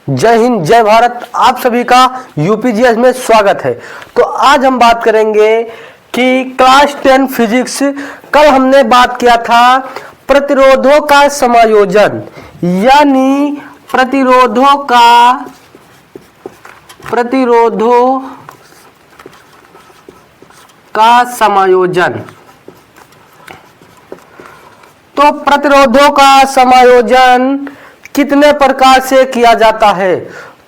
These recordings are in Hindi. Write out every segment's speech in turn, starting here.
जय हिंद, जय भारत। आप सभी का यूपीजीएस में स्वागत है। तो आज हम बात करेंगे कि क्लास 10 फिजिक्स, कल हमने बात किया था प्रतिरोधों का समायोजन, यानी प्रतिरोधों का समायोजन। तो प्रतिरोधों का समायोजन कितने प्रकार से किया जाता है?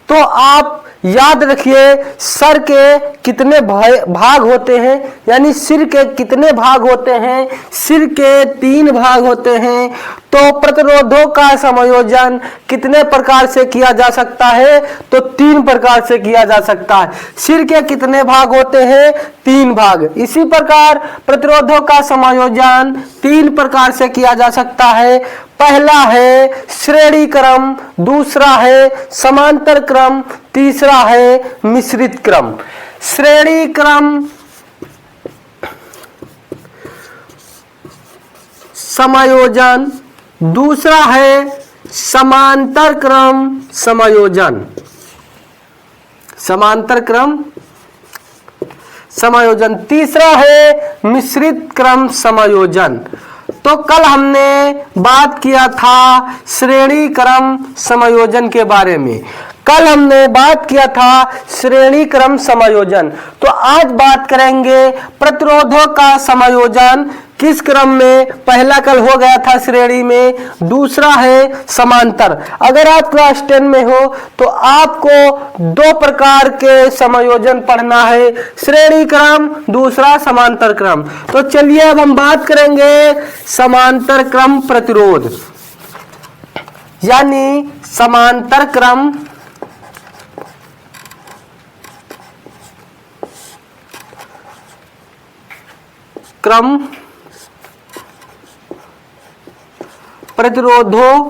तो आप याद रखिए, सर के कितने भाग होते हैं, यानी सिर के कितने भाग होते हैं? सिर के 3 भाग होते हैं। तो प्रतिरोधों का समायोजन कितने प्रकार से किया जा सकता है? तो 3 प्रकार से किया जा सकता है। सिर के कितने भाग होते हैं? 3 भाग। इसी प्रकार प्रतिरोधों का समायोजन 3 प्रकार से किया जा सकता है। पहला है श्रेणी क्रम, दूसरा है समांतर क्रम, तीसरा है मिश्रित क्रम। श्रेणी क्रम समायोजन, दूसरा है समांतर क्रम समायोजन, समांतर क्रम समायोजन, तीसरा है मिश्रित क्रम समायोजन। तो कल हमने बात किया था श्रेणी क्रम समायोजन के बारे में। कल हमने बात किया था श्रेणी क्रम समायोजन। तो आज बात करेंगे प्रतिरोधों का समायोजन किस क्रम में। पहला कल हो गया था श्रेणी में, दूसरा है समांतर। अगर आप क्लास 10 में हो तो आपको 2 प्रकार के समायोजन पढ़ना है, श्रेणी क्रम, दूसरा समांतर क्रम। तो चलिए अब हम बात करेंगे समांतर क्रम प्रतिरोध, यानी समांतर क्रम प्रतिरोधों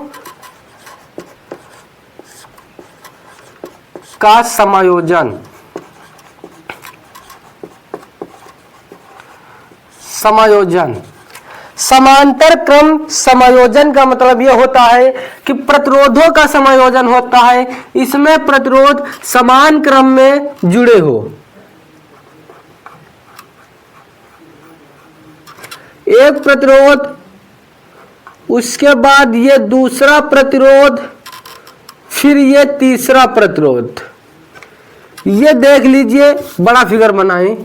का समायोजन। समांतर क्रम समायोजन का मतलब यह होता है कि प्रतिरोधों का समायोजन होता है, इसमें प्रतिरोध समान क्रम में जुड़े हो। एक प्रतिरोध, उसके बाद ये दूसरा प्रतिरोध, फिर ये तीसरा प्रतिरोध। ये देख लीजिए, बड़ा फिगर बनाएं।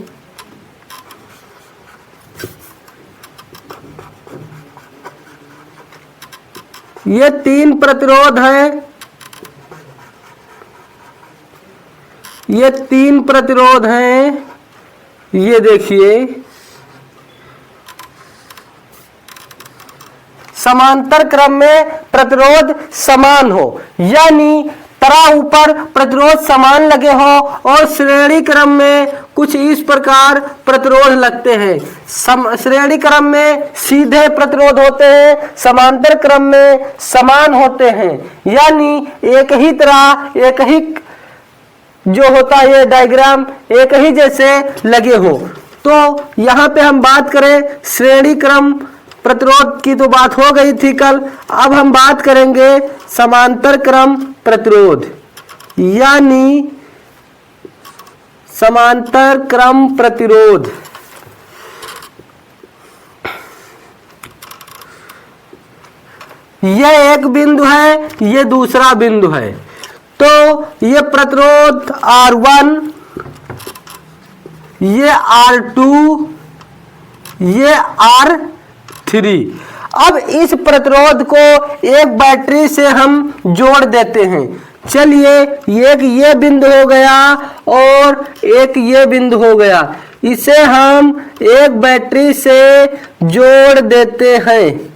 ये 3 प्रतिरोध है, ये 3 प्रतिरोध हैं। ये देखिए, समांतर क्रम में प्रतिरोध समान हो, यानी तरा ऊपर प्रतिरोध समान लगे हो, और श्रेणी क्रम में कुछ इस प्रकार प्रतिरोध लगते हैं। श्रेणी क्रम में सीधे प्रतिरोध होते हैं, समांतर क्रम में समान होते हैं, यानी एक ही तरह, एक ही जो होता है ये डायग्राम एक ही जैसे लगे हो। तो यहाँ पे हम बात करें श्रेणी क्रम प्रतिरोध की, तो बात हो गई थी कल। अब हम बात करेंगे समांतर क्रम प्रतिरोध, यानी समांतर क्रम प्रतिरोध। यह एक बिंदु है, यह दूसरा बिंदु है। तो ये प्रतिरोध R1, ये R2, ये R3। अब इस प्रतिरोध को एक बैटरी से हम जोड़ देते हैं। चलिए, एक ये बिंदु हो गया और एक ये बिंदु हो गया, इसे हम एक बैटरी से जोड़ देते हैं।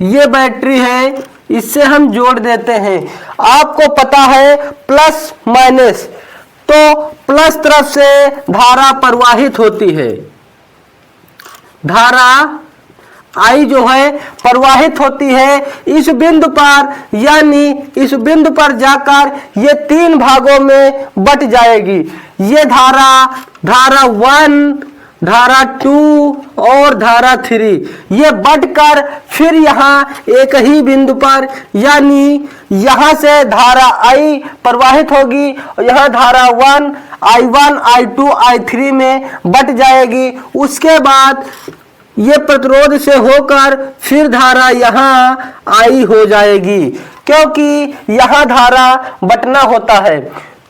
ये बैटरी है, इससे हम जोड़ देते हैं। आपको पता है प्लस माइनस, तो प्लस तरफ से धारा प्रवाहित होती है, धारा I जो है प्रवाहित होती है इस बिंदु पर, यानी इस बिंदु पर जाकर ये 3 भागों में बट जाएगी। ये धारा 1, धारा 2 और धारा 3 ये बढ़कर फिर यहाँ एक ही बिंदु पर यानी यहाँ से धारा I प्रवाहित होगी और यहाँ धारा I1 I2 I3 में बट जाएगी। उसके बाद ये प्रतिरोध से होकर फिर धारा यहाँ I हो जाएगी, क्योंकि यहाँ धारा बटना होता है।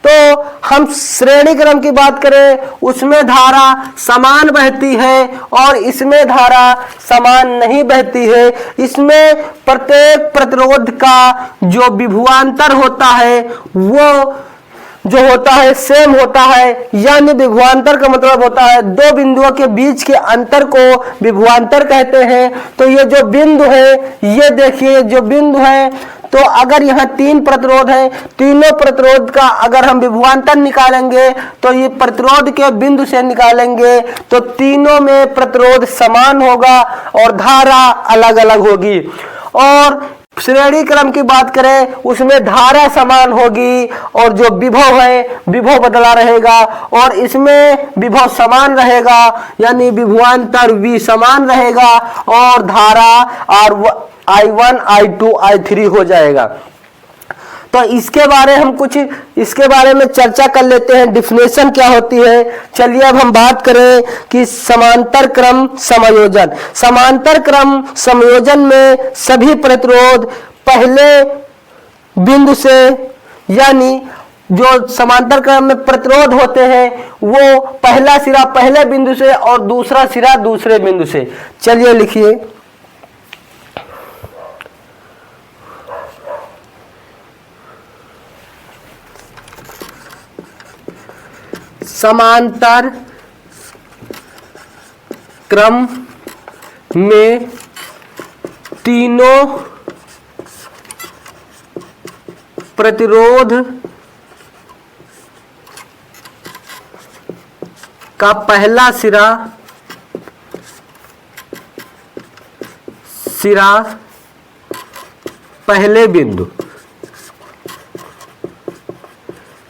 तो हम श्रेणी क्रम की बात करें, उसमें धारा समान बहती है और इसमें धारा समान नहीं बहती है। इसमें प्रत्येक प्रतिरोध का जो विभवांतर होता है वो जो होता है सेम होता है, यानी विभवांतर का मतलब होता है दो बिंदुओं के बीच के अंतर को विभवांतर कहते हैं। तो ये जो बिंदु है, ये देखिए जो बिंदु है, तो अगर यहाँ 3 प्रतिरोध है, तीनों प्रतिरोध का अगर हम विभवांतर निकालेंगे तो ये प्रतिरोध के बिंदु से निकालेंगे तो तीनों में प्रतिरोध समान होगा और धारा अलग अलग होगी। और श्रेणी क्रम की बात करें, उसमें धारा समान होगी और जो विभव है विभव बदला रहेगा, और इसमें विभव समान रहेगा यानी विभवांतर V समान रहेगा और धारा I1 I2 I3 हो जाएगा। तो इसके बारे में चर्चा कर लेते हैं, डिफिनेशन क्या होती है। चलिए अब हम बात करें कि समांतर क्रम समायोजन। समांतर क्रम समायोजन में सभी प्रतिरोध पहले बिंदु से, यानी जो समांतर क्रम में प्रतिरोध होते हैं वो पहला सिरा पहले बिंदु से और दूसरा सिरा दूसरे बिंदु से। चलिए लिखिए, समांतर क्रम में तीनों प्रतिरोध का पहला सिरा पहले बिंदु,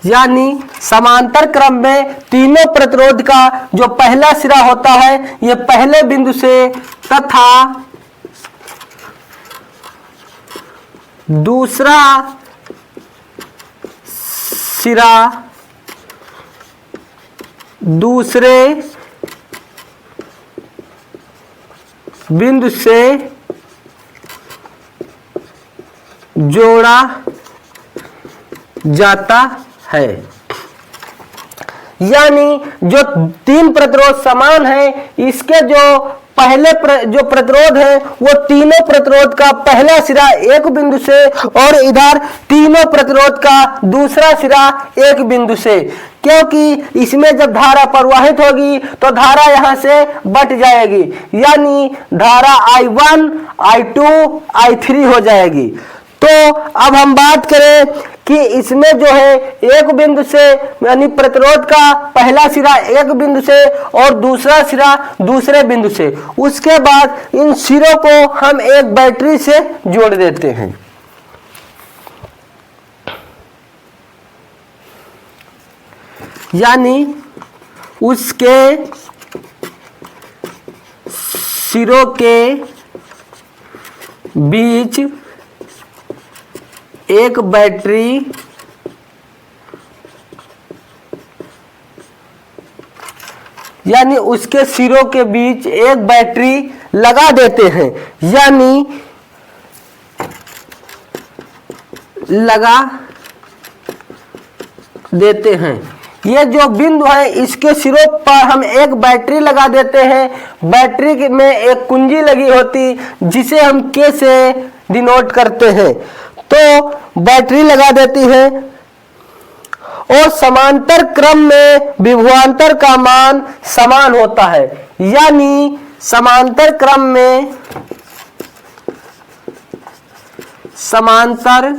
यानी समांतर क्रम में तीनों प्रतिरोध का जो पहला सिरा होता है ये पहले बिंदु से तथा दूसरा सिरा दूसरे बिंदु से जोड़ा जाता है। यानी जो 3 प्रतिरोध समान है, इसके जो पहले जो प्रतिरोध है वो तीनों प्रतिरोध का पहला सिरा एक बिंदु से और इधर तीनों प्रतिरोध का दूसरा सिरा एक बिंदु से, क्योंकि इसमें जब धारा प्रवाहित होगी तो धारा यहां से बट जाएगी, यानी धारा I1 I2 I3 हो जाएगी। तो अब हम बात करें कि इसमें जो है एक बिंदु से यानी प्रतिरोध का पहला सिरा एक बिंदु से और दूसरा सिरा दूसरे बिंदु से, उसके बाद इन सिरों को हम एक बैटरी से जोड़ देते हैं। यानी उसके सिरों के बीच एक बैटरी यानी उसके सिरों के बीच एक बैटरी लगा देते हैं, यानी लगा देते हैं। ये जो बिंदु है इसके सिरों पर हम एक बैटरी लगा देते हैं। बैटरी में एक कुंजी लगी होती जिसे हम K से डिनोट करते हैं। तो बैटरी लगा देती है और समांतर क्रम में विभवांतर का मान समान होता है, यानी समांतर क्रम में समांतर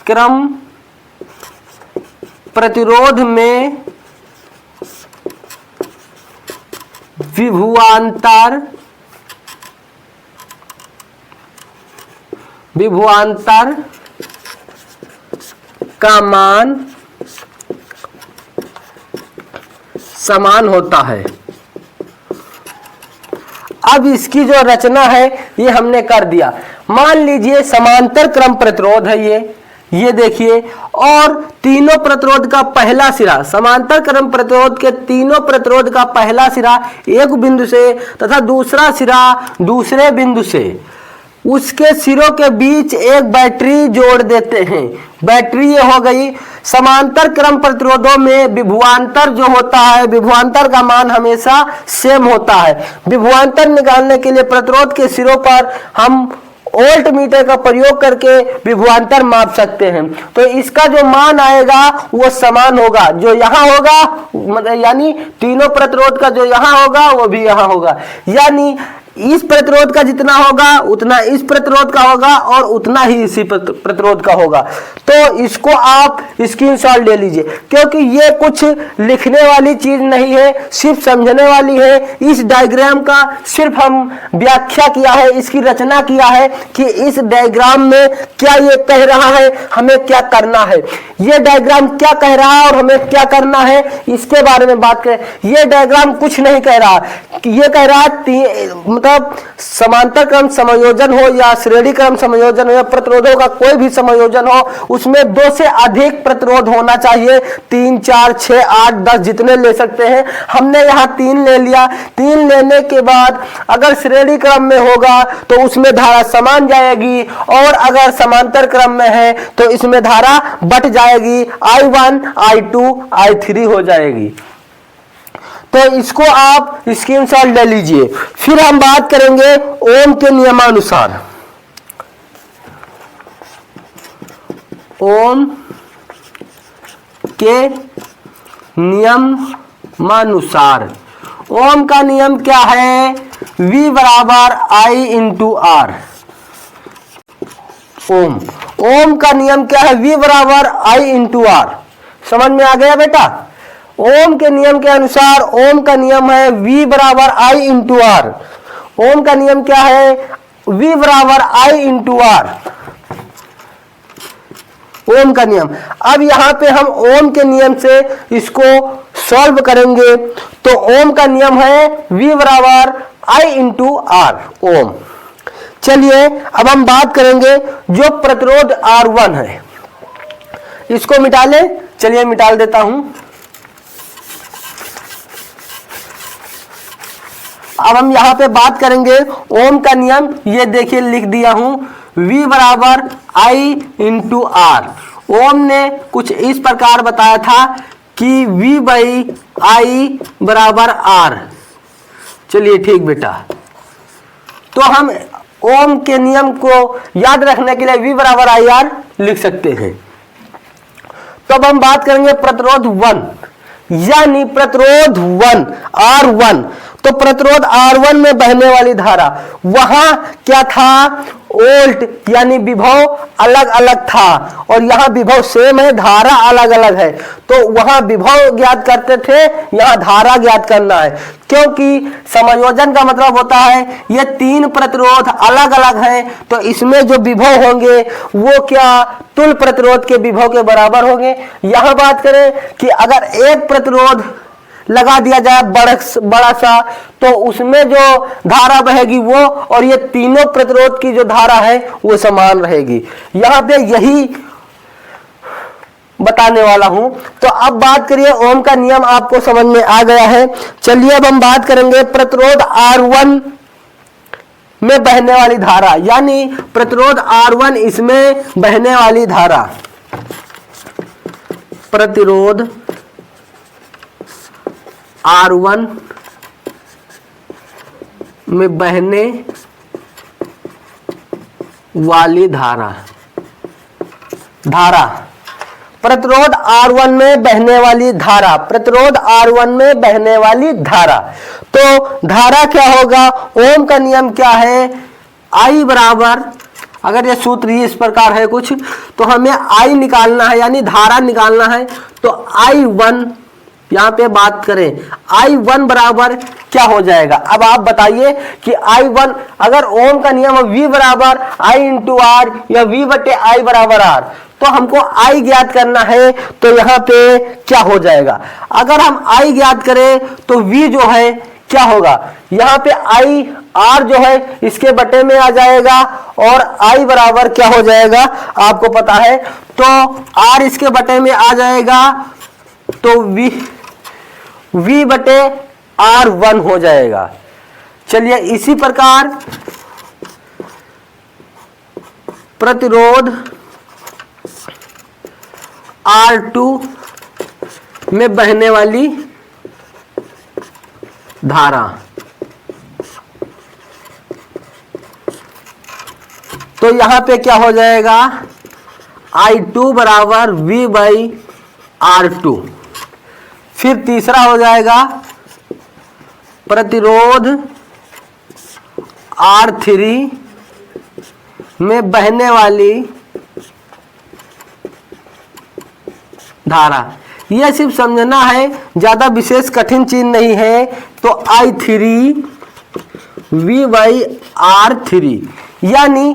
क्रम प्रतिरोध में विभवांतर का मान समान होता है। अब इसकी जो रचना है ये हमने कर दिया। मान लीजिए समांतर क्रम प्रतिरोध है ये देखिए, और तीनों प्रतिरोध का पहला सिरा, समांतर क्रम प्रतिरोध के तीनों प्रतिरोध का पहला सिरा एक बिंदु से तथा दूसरा सिरा दूसरे बिंदु से, उसके सिरों के बीच एक बैटरी जोड़ देते हैं। बैटरी ये हो गई। समांतर क्रम प्रतिरोधों में विभवांतर जो होता है, विभवांतर का मान हमेशा सेम होता है। विभवांतर निकालने के लिए प्रतिरोध के सिरों पर हम वोल्ट मीटर का प्रयोग करके विभवांतर माप सकते हैं। तो इसका जो मान आएगा वो समान होगा, जो यहाँ होगा मतलब यानी तीनों प्रतिरोध का जो यहाँ होगा वो भी यहाँ होगा, यानी इस प्रतिरोध का जितना होगा उतना इस प्रतिरोध का होगा और उतना ही इसी प्रतिरोध का होगा। तो इसको आप स्क्रीनशॉट ले लीजिए, क्योंकि ये कुछ लिखने वाली चीज नहीं है, सिर्फ समझने वाली है। इस डायग्राम का सिर्फ हम व्याख्या किया है, इसकी रचना किया है कि इस डायग्राम में क्या ये कह रहा है, हमें क्या करना है। ये डायग्राम क्या कह रहा है और हमें क्या करना है, इसके बारे में बात करें। ये डायग्राम कुछ नहीं कह रहा, ये कह रहा है मतलब समांतर क्रम समायोजन हो या श्रेणी क्रम समायोजन हो या प्रतिरोधों का कोई भी समायोजन हो, उसमें 2 से अधिक प्रतिरोध होना चाहिए। 3, 4, 6, 8, 10 जितने ले सकते हैं। हमने यहाँ 3 ले लिया। 3 लेने के बाद अगर श्रेणी क्रम में होगा तो उसमें धारा समान जाएगी, और अगर समांतर क्रम में है तो इसमें धारा बट जाएगी, I1, I2, I3 हो जाएगी। तो इसको आप स्क्रीनशॉट ले लीजिए। फिर हम बात करेंगे ओम के नियमानुसार। ओम के नियमानुसार ओम का नियम क्या है? V बराबर I इंटू आर। ओम का नियम क्या है? V बराबर I इंटू आर। समझ में आ गया बेटा? ओम के नियम के अनुसार ओम का नियम है V बराबर I इंटू आर। ओम का नियम क्या है? V बराबर I इंटू आर। ओम का नियम। अब यहां पे हम ओम के नियम से इसको सॉल्व करेंगे। तो ओम का नियम है V बराबर I इंटू आर, ओम। चलिए अब हम बात करेंगे जो प्रतिरोध R1 है, इसको मिटा ले। चलिए मिटाल देता हूं। अब हम यहां पे बात करेंगे ओम का नियम, ये देखिए लिख दिया हूं, V बराबर I इंटू आर। ओम ने कुछ इस प्रकार बताया था कि V बाई I बराबर R। चलिए ठीक बेटा, तो हम ओम के नियम को याद रखने के लिए V बराबर I R लिख सकते हैं। तो अब हम बात करेंगे प्रतिरोध 1, यानी प्रतिरोध 1 R1। तो प्रतिरोध R1 में बहने वाली धारा, वहां क्या था? वोल्ट, यानी विभव अलग अलग था, और यहां विभव सेम है, धारा अलग अलग है। तो वहां विभव ज्ञात करते थे, यहां धारा ज्ञात करना है, क्योंकि समायोजन का मतलब होता है ये 3 प्रतिरोध अलग अलग हैं। तो इसमें जो विभव होंगे वो क्या तुल्य प्रतिरोध के विभव के बराबर होंगे। यहां बात करें कि अगर एक प्रतिरोध लगा दिया जाए बड़ा सा, तो उसमें जो धारा बहेगी वो और ये तीनों प्रतिरोध की जो धारा है वो समान रहेगी। यहां पे यही बताने वाला हूं। तो अब बात करिए, ओम का नियम आपको समझ में आ गया है। चलिए अब हम बात करेंगे प्रतिरोध R1 में बहने वाली धारा, यानी प्रतिरोध R1 इसमें बहने वाली धारा। प्रतिरोध R1 में बहने वाली धारा, प्रतिरोध R1 में बहने वाली धारा, प्रतिरोध R1 में बहने वाली धारा। तो धारा क्या होगा? ओम का नियम क्या है? I बराबर, अगर ये सूत्र ही इस प्रकार है कुछ, तो हमें I निकालना है, यानी धारा निकालना है। तो I1 यहां पे बात करें, I1 बराबर क्या हो जाएगा? अब आप बताइए कि I1, अगर ओम का नियम V बराबर I इंटू आर या V बटे I बराबर R, तो हमको I ज्ञात करना है, तो यहाँ पे क्या हो जाएगा, अगर हम I ज्ञात करें तो V जो है क्या होगा, यहाँ पे I R जो है इसके बटे में आ जाएगा और I बराबर क्या हो जाएगा आपको पता है, तो R इसके बटे में आ जाएगा तो V बटे R1 हो जाएगा। चलिए इसी प्रकार प्रतिरोध R2 में बहने वाली धारा, तो यहां पे क्या हो जाएगा I2 बराबर V बाई R2। फिर तीसरा हो जाएगा प्रतिरोध R3 में बहने वाली धारा। यह सिर्फ समझना है, ज्यादा विशेष कठिन चीज नहीं है। तो I3 V बाई R3 यानी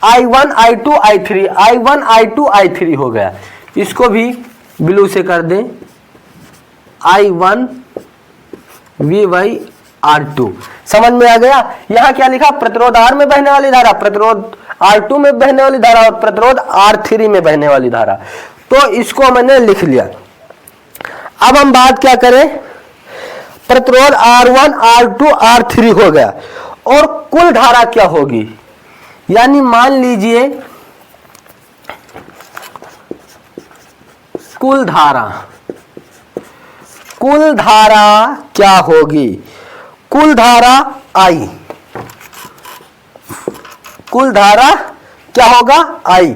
I1 I2 I3 I1 I2 I3 हो गया। इसको भी ब्लू से कर दें, I1 V बाई R2। समझ में आ गया। यहां क्या लिखा, प्रतिरोध R में बहने वाली धारा, प्रतिरोध R2 में बहने वाली धारा और प्रतिरोध R3 में बहने वाली धारा। तो इसको मैंने लिख लिया। अब हम बात क्या करें, प्रतिरोध R1 R2 R3 हो गया और कुल धारा क्या होगी, यानी मान लीजिए कुल धारा क्या होगी, कुल धारा I, कुल धारा क्या होगा I।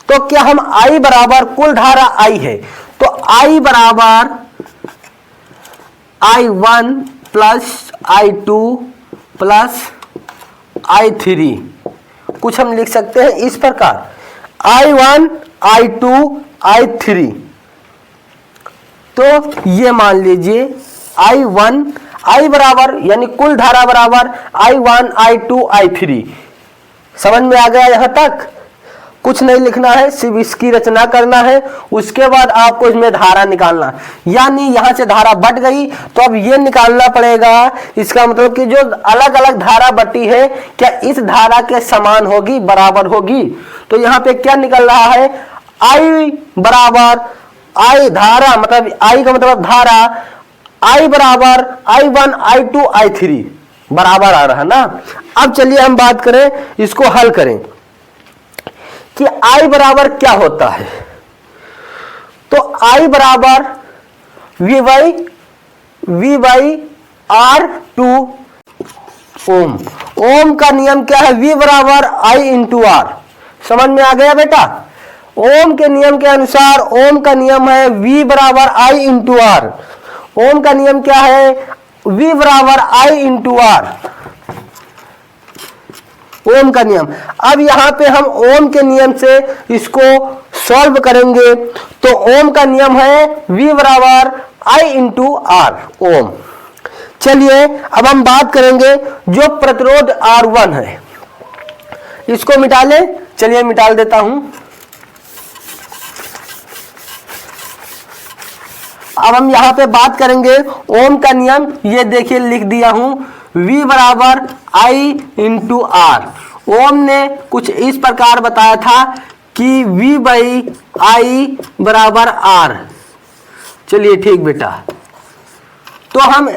तो क्या हम I बराबर कुल धारा I है, तो I बराबर I1 plus I2 plus I3, कुछ हम लिख सकते हैं इस प्रकार I1 I2 I3। तो ये मान लीजिए I बराबर यानी कुल धारा बराबर I1 I2 I3। समझ में आ गया, यहां तक कुछ नहीं लिखना है, सिर्फ इसकी रचना करना है। उसके बाद आपको इसमें धारा निकालना, यानी यहां से धारा बट गई तो अब ये निकालना पड़ेगा। इसका मतलब कि जो अलग अलग धारा बटी है क्या इस धारा के समान होगी, बराबर होगी। तो यहां पे क्या निकल रहा है, I बराबर I धारा मतलब I का मतलब धारा, I बराबर I1 I2 I3 बराबर आ रहा है ना। अब चलिए हम बात करें, इसको हल करें कि I बराबर क्या होता है। तो I बराबर V बाई R2 ओम। ओम का नियम क्या है, V बराबर I इंटू R। समझ में आ गया बेटा। ओम के नियम के अनुसार ओम का नियम है V बराबर I इंटू R। ओम का नियम क्या है, V बराबर I इंटू R, ओम का नियम। अब यहां पे हम ओम के नियम से इसको सॉल्व करेंगे, तो ओम का नियम है V बराबर I इंटू R ओम। चलिए अब हम बात करेंगे जो प्रतिरोध R1 है, इसको मिटा लें। चलिए मिटाल देता हूं। अब हम यहां पे बात करेंगे ओम का नियम, ये देखिए लिख दिया हूं, V बराबर I इंटू R। ओम ने कुछ इस प्रकार बताया था कि V बाई I बराबर R। चलिए ठीक बेटा, तो हम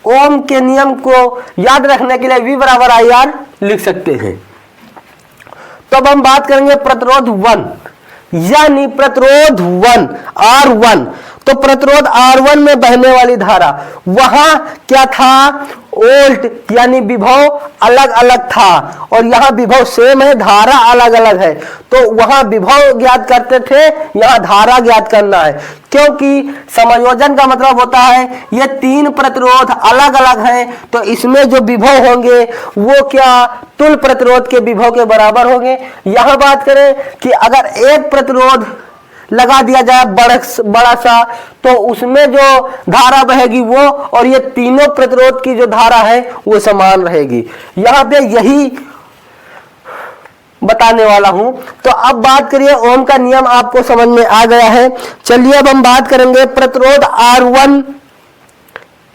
ओम के नियम को याद रखने के लिए V बराबर I R लिख सकते हैं। तो अब हम बात करेंगे प्रतिरोध 1, यानी प्रतिरोध 1 R1। तो प्रतिरोध R1 में बहने वाली धारा, वहां क्या था, वोल्ट यानी विभव अलग अलग था और यहाँ विभव सेम है, धारा अलग अलग है। तो वहां विभव ज्ञात करते थे, यहाँ धारा ज्ञात करना है, क्योंकि समायोजन का मतलब होता है ये तीन प्रतिरोध अलग अलग हैं, तो इसमें जो विभव होंगे वो क्या तुल्य प्रतिरोध के विभव के बराबर होंगे। यहां बात करें कि अगर एक प्रतिरोध लगा दिया जाए बड़ा सा, तो उसमें जो धारा बहेगी वो और ये तीनों प्रतिरोध की जो धारा है वो समान रहेगी। यहां पे यही बताने वाला हूं। तो अब बात करिए, ओम का नियम आपको समझ में आ गया है। चलिए अब हम बात करेंगे प्रतिरोध R1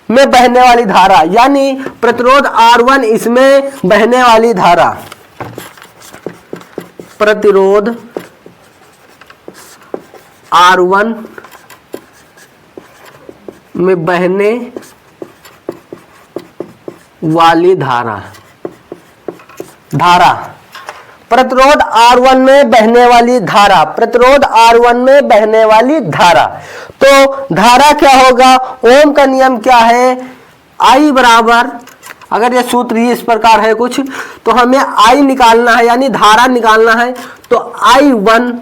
में बहने वाली धारा, यानी प्रतिरोध R1 इसमें बहने वाली धारा, प्रतिरोध R1 में बहने वाली धारा, प्रतिरोध R1 में बहने वाली धारा, प्रतिरोध R1 में बहने वाली धारा। तो धारा क्या होगा, ओम का नियम क्या है, I बराबर, अगर ये सूत्र ही इस प्रकार है कुछ, तो हमें I निकालना है, यानी धारा निकालना है। तो I1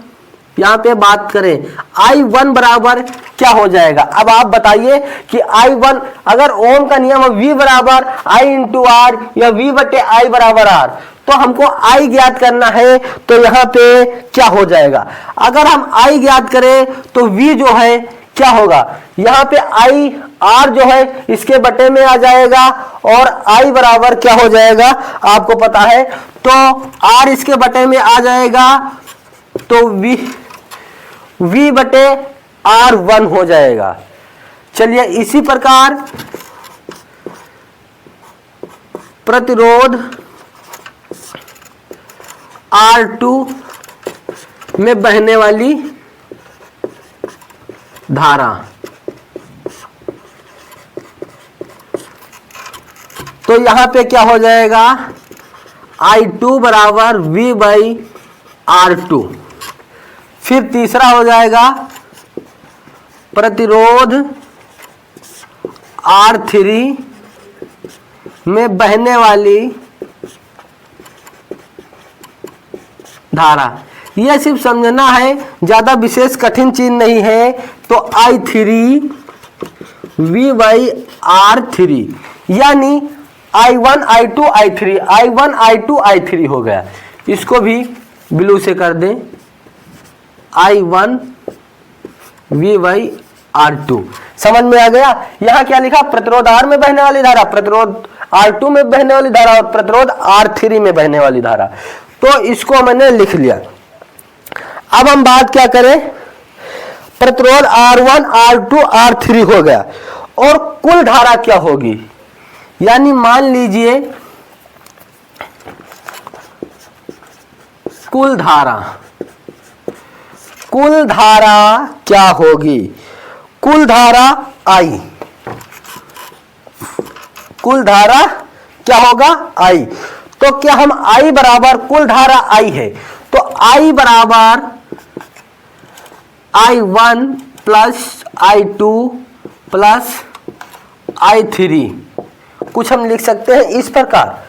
यहां पे बात करें, I1 बराबर क्या हो जाएगा। अब आप बताइए कि I1, अगर ओम का नियम V बराबर I इंटू R या V बटे I बराबर R, तो हमको I ज्ञात करना है। तो यहाँ पे क्या हो जाएगा, अगर हम I ज्ञात करें तो V जो है क्या होगा, यहाँ पे I R जो है इसके बटे में आ जाएगा, और I बराबर क्या हो जाएगा आपको पता है, तो R इसके बटे में आ जाएगा, तो V बटे R1 हो जाएगा। चलिए इसी प्रकार प्रतिरोध R2 में बहने वाली धारा, तो यहां पे क्या हो जाएगा, I2 बराबर V बाई R2। फिर तीसरा हो जाएगा प्रतिरोध R3 में बहने वाली धारा, यह सिर्फ समझना है, ज्यादा विशेष कठिन चीज नहीं है। तो I3 V बाई R3, यानी I1 I2 I3, I1 I2 I3 हो गया। इसको भी ब्लू से कर दें, I1 V बाई R2। समझ में आ गया। यहां क्या लिखा, प्रतिरोध R में बहने वाली धारा, प्रतिरोध R2 में बहने वाली धारा और प्रतिरोध R3 में बहने वाली धारा। तो इसको मैंने लिख लिया। अब हम बात क्या करें, प्रतिरोध R1 R2 R3 हो गया, और कुल धारा क्या होगी, यानी मान लीजिए कुल धारा क्या होगी, कुल धारा I, कुल धारा क्या होगा I। तो क्या हम I बराबर, कुल धारा I है, तो I बराबर I1 plus I2 plus I3, कुछ हम लिख सकते हैं इस प्रकार,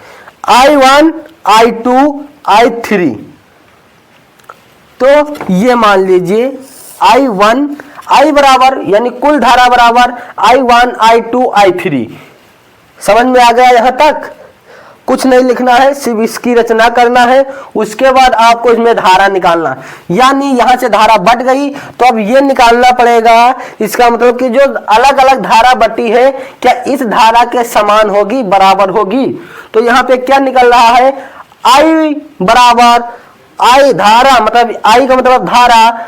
I1 I2 I3। तो ये मान लीजिए I1, I बराबर यानी कुल धारा बराबर I1 I2 I3। समझ में आ गया, यहां तक कुछ नहीं लिखना है, सिर्फ इसकी रचना करना है। उसके बाद आपको इसमें धारा निकालना, यानी यहां से धारा बट गई तो अब ये निकालना पड़ेगा, इसका मतलब कि जो अलग अलग धारा बटी है क्या इस धारा के समान होगी, बराबर होगी। तो यहाँ पे क्या निकल रहा है, I बराबर I धारा, मतलब I का मतलब धारा,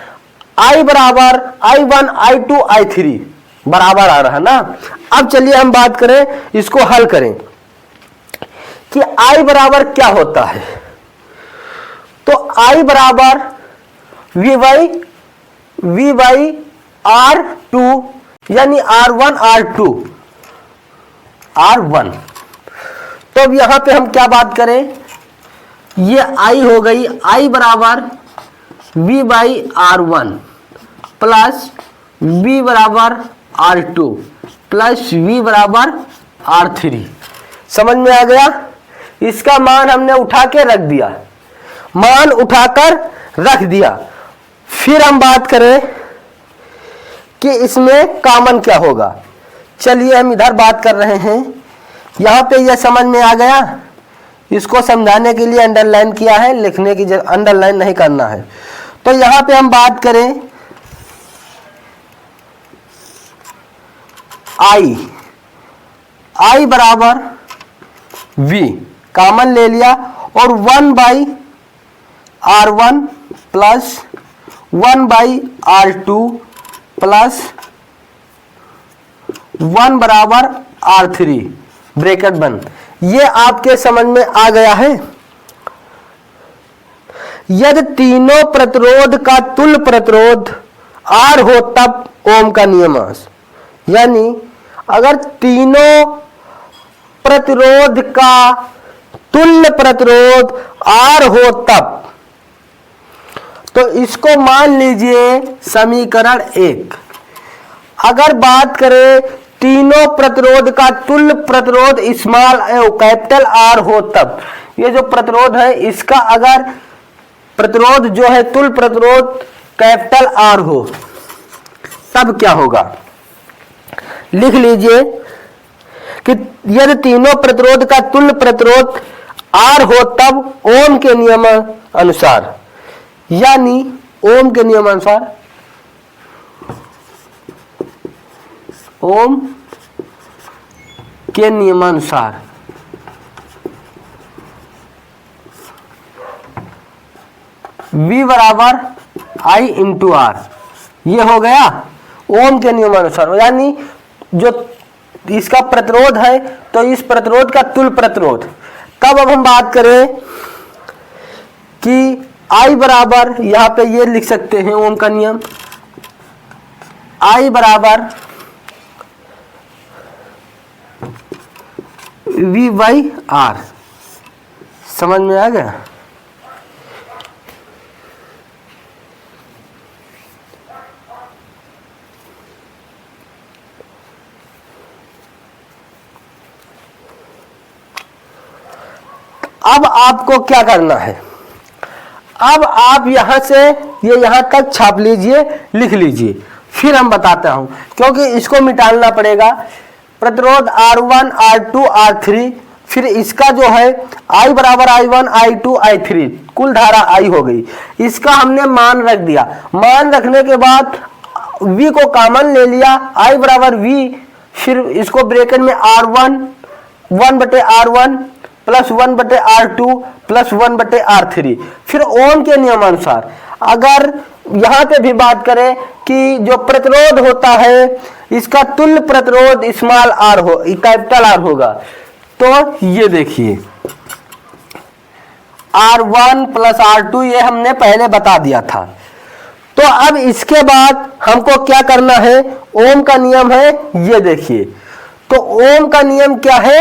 I बराबर I1 I2 I3 बराबर आ रहा है ना। अब चलिए हम बात करें, इसको हल करें कि I बराबर क्या होता है। तो I बराबर V बाई R2, यानी R1 R2 R1। तो अब यहां पे हम क्या बात करें, ये I हो गई, I बराबर V by R1 plus V बराबर R2 प्लस V बराबर R3। समझ में आ गया। इसका मान हमने उठा के रख दिया, मान उठाकर रख दिया। फिर हम बात करें कि इसमें कॉमन क्या होगा। चलिए हम इधर बात कर रहे हैं, यहां पे यह समझ में आ गया। इसको समझाने के लिए अंडरलाइन किया है, लिखने की जगह अंडरलाइन नहीं करना है। तो यहां पे हम बात करें I बराबर V कॉमन ले लिया, और 1 by R1 plus 1/R2 plus 1 बराबर R3 ब्रैकेट बंद। ये आपके समझ में आ गया है। यदि तीनों प्रतिरोध का तुल्य प्रतिरोध R हो तब ओम का नियम। यानी अगर तीनों प्रतिरोध का तुल्य प्रतिरोध R हो तब, तो इसको मान लीजिए समीकरण 1। अगर बात करें तीनों प्रतिरोध का तुल्य प्रतिरोध स्मॉल कैपिटल R हो तब, ये जो प्रतिरोध है इसका अगर प्रतिरोध जो है तुल्य प्रतिरोध कैपिटल R हो तब क्या होगा, लिख लीजिए कि यदि तीनों प्रतिरोध का तुल्य प्रतिरोध R हो तब ओम के नियम अनुसार, यानी ओम के नियमानुसार, ओम के नियमानुसार V बराबर I इंटू R, ये हो गया ओम के नियमानुसार। यानी जो इसका प्रतिरोध है तो इस प्रतिरोध का तुल्य प्रतिरोध। तब अब हम बात करें कि I बराबर, यहां पे ये लिख सकते हैं ओम का नियम, I बराबर V बाई R। समझ में आ गया। अब आपको क्या करना है, अब आप यहां से ये यहां तक छाप लीजिए, लिख लीजिए, फिर हम बताता हूं, क्योंकि इसको मिटाना पड़ेगा। प्रतिरोध R1 R2 R3, फिर इसका जो है I बराबर I1 I2 I3, कुल धारा I हो गई। इसका हमने मान रख दिया। मान रखने के बाद V को कॉमन ले लिया, I बराबर V, फिर इसको ब्रैकेट में R1 1/R1 plus 1/R2 plus 1/R3। फिर ओम के नियमानुसार अगर यहां पे भी बात करें कि जो प्रतिरोध होता है इसका तुल्य प्रतिरोध स्मॉल R हो, कैपिटल R होगा, तो ये देखिए R1 प्लस R2 ये हमने पहले बता दिया था। तो अब इसके बाद हमको क्या करना है, ओम का नियम है, ये देखिए। तो ओम का नियम क्या है,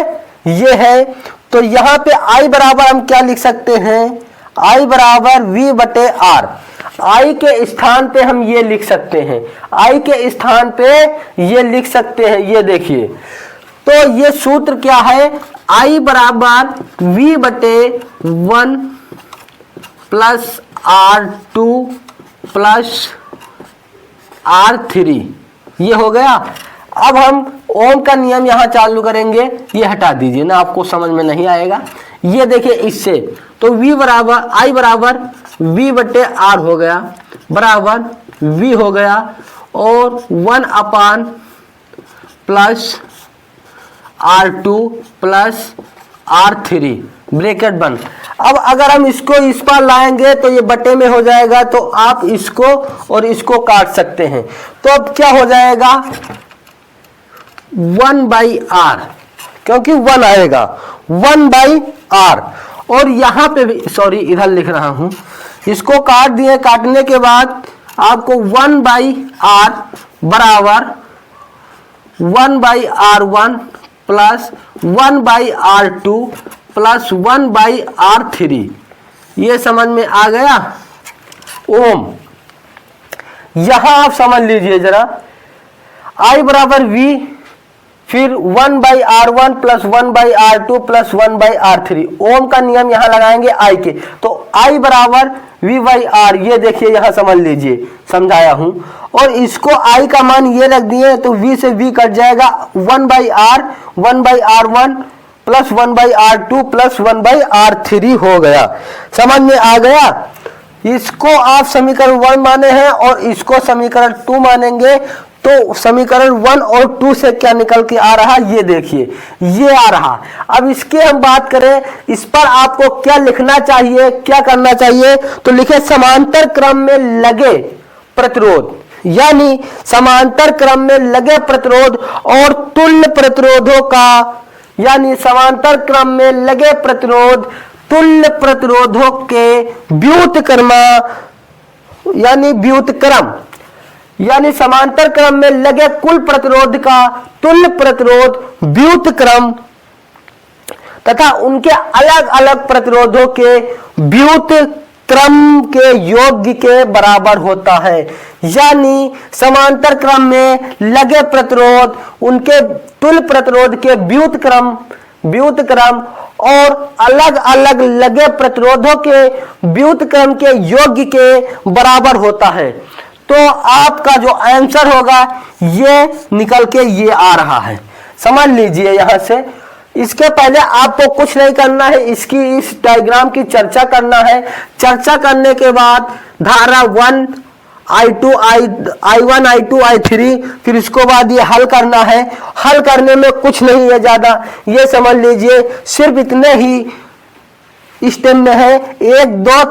ये है। तो यहां पे I बराबर हम क्या लिख सकते हैं, I बराबर V/R। I के स्थान पे हम ये लिख सकते हैं, I के स्थान पे ये लिख सकते हैं, ये देखिए। तो ये सूत्र क्या है, I बराबर V/1 plus R2 plus R3, ये हो गया। अब हम ओम का नियम यहां चालू करेंगे, ये हटा दीजिए ना, आपको समझ में नहीं आएगा। ये देखिए इससे, तो V बराबर I बराबर V/R हो गया, बराबर V हो गया, और 1 plus R2 plus R3 bracket बंद। अब अगर हम इसको इस पर लाएंगे तो ये बटे में हो जाएगा, तो आप इसको और इसको काट सकते हैं। तो अब क्या हो जाएगा, 1/R, क्योंकि 1 आएगा, 1/R। और यहां पे भी, सॉरी इधर लिख रहा हूं, इसको काट दिए। काटने के बाद आपको 1/R बराबर 1/R1 plus 1/R2 plus 1/R3, ये समझ में आ गया ओम। यहां आप समझ लीजिए जरा, I बराबर V, फिर 1/R1 plus 1/R2 plus 1/R3, ओम का नियम यहां लगाएंगे I के। तो I बराबर V/R, ये देखिए यहां समझ लीजिए, समझाया हूं। और इसको I का मान ये रख दिए, तो V से V कट जाएगा, 1/R 1/R1 plus 1/R2 plus 1/R3 हो गया। समझ में आ गया। इसको आप समीकरण 1 माने हैं और इसको समीकरण 2 मानेंगे, तो समीकरण 1 और 2 से क्या निकल के आ रहा, ये देखिए, ये आ रहा। अब इसके हम बात करें, इस पर आपको क्या लिखना चाहिए, क्या करना चाहिए, तो लिखे समांतर क्रम में लगे प्रतिरोध, यानी समांतर क्रम में लगे प्रतिरोध और तुल्य प्रतिरोधों का, यानी समांतर क्रम में लगे प्रतिरोध तुल्य प्रतिरोधों के व्युत्क्रम, यानी व्युत्क्रम, यानी समांतर क्रम में लगे कुल प्रतिरोध का तुल्य प्रतिरोध व्युत्क्रम तथा उनके अलग अलग प्रतिरोधों के व्युत्क्रम के योग के बराबर होता है। यानी समांतर क्रम में लगे प्रतिरोध उनके तुल्य प्रतिरोध के व्युत्क्रम और अलग अलग लगे प्रतिरोधों के व्युत्क्रम के योग के बराबर होता है। तो आपका जो आंसर होगा ये निकल के ये आ रहा है, समझ लीजिए। यहां से इसके पहले आपको कुछ नहीं करना है, इसकी इस डायग्राम की चर्चा करना है। चर्चा करने के बाद धारा 1 I2 I1 I2 I3, फिर इसको बाद ये हल करना है। हल करने में कुछ नहीं है ज्यादा, ये समझ लीजिए सिर्फ इतने ही स्टेम में है, 1 2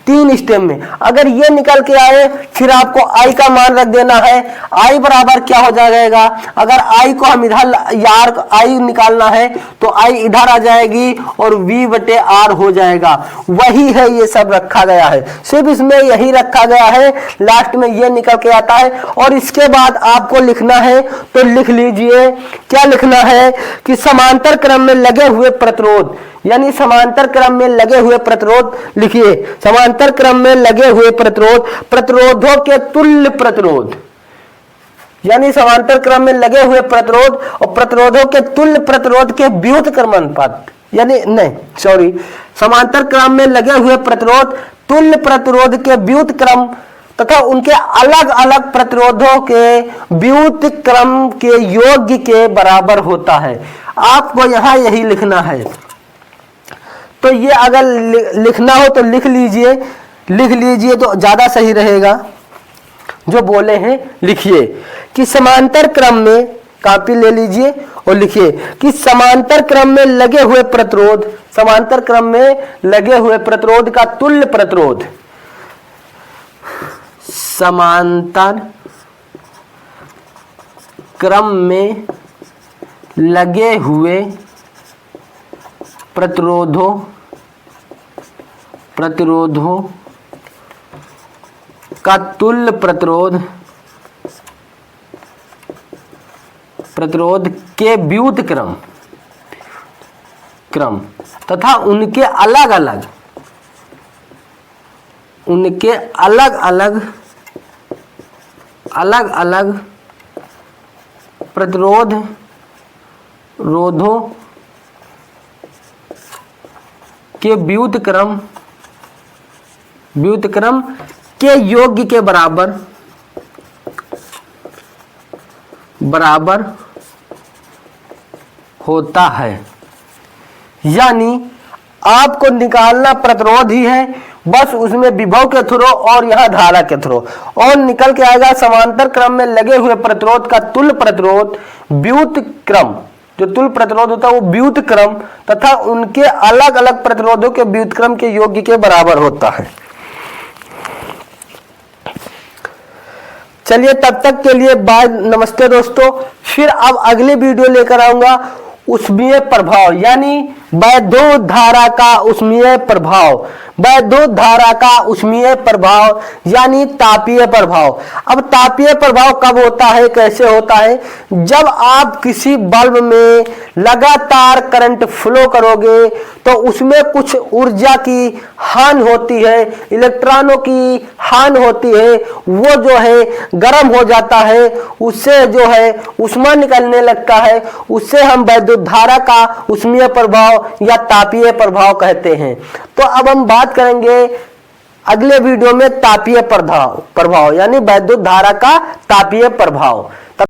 3 स्टेम में। अगर ये निकल के आए फिर आपको आई का मान रख देना है। आई बराबर क्या हो जाएगा, अगर आई को हम इधर यार आई निकालना है तो आई इधर आ जाएगी और V बटे R हो जाएगा। वही है, ये सब रखा गया है, सिर्फ इसमें यही रखा गया है, लास्ट में ये निकल के आता है। और इसके बाद आपको लिखना है, तो लिख लीजिए क्या लिखना है कि समांतर क्रम में लगे हुए प्रतिरोध, यानी समांतर क्रम में लगे हुए प्रतिरोध लिखिए, समांतर क्रम में लगे हुए प्रतिरोध प्रतिरोधों के तुल्य प्रतिरोध, यानी समांतर क्रम में लगे हुए प्रतिरोध और प्रतिरोधों के तुल्य प्रतिरोध के व्युत्क्रम अनुपात, यानी नहीं सॉरी, समांतर क्रम में लगे हुए प्रतिरोध तुल्य प्रतिरोध के व्युत्क्रम तथा उनके अलग अलग प्रतिरोधों के व्युत्क्रम के योग के बराबर होता है। आपको यहां यही लिखना है। तो ये अगर लिखना हो तो लिख लीजिए तो ज्यादा सही रहेगा। जो बोले हैं लिखिए कि समांतर क्रम में, कॉपी ले लीजिए और लिखिए कि समांतर क्रम में लगे हुए प्रतिरोध, समांतर क्रम में लगे हुए प्रतिरोध का तुल्य प्रतिरोध, समांतर क्रम में लगे हुए प्रतिरोधों का तुल्य प्रतिरोध के व्युत्क्रम तथा उनके अलग अलग प्रतिरोधों के व्युत्क्रम के योग के बराबर होता है। यानी आपको निकालना प्रतिरोध ही है, बस उसमें विभव के थ्रू और यहाँ धारा के थ्रू, और निकल के आएगा समांतर क्रम में लगे हुए प्रतिरोध का तुल्य प्रतिरोध व्युत्क्रम, जो तुल्य प्रतिरोध होता है वो व्युत्क्रम तथा उनके अलग अलग प्रतिरोधों के व्युत्क्रम के योग के बराबर होता है। चलिए तब तक के लिए बाय, नमस्ते दोस्तों। फिर अब अगली वीडियो लेकर आऊंगा उष्मीय प्रभाव, यानी वैद्युत धारा का उष्मीय प्रभाव, वैद्युत धारा का उष्मीय प्रभाव यानी तापीय प्रभाव। अब तापीय प्रभाव कब होता है, कैसे होता है, जब आप किसी बल्ब में लगातार करंट फ्लो करोगे तो उसमें कुछ ऊर्जा की हानि होती है, इलेक्ट्रॉनों की हानि होती है, वो जो है गर्म हो जाता है, उससे जो है ऊष्मा निकलने लगता है, उससे हम वैद्युत धारा का उष्मीय प्रभाव या तापीय प्रभाव कहते हैं। तो अब हम बात करेंगे अगले वीडियो में तापीय प्रभाव यानी वैद्युत धारा का तापीय प्रभाव।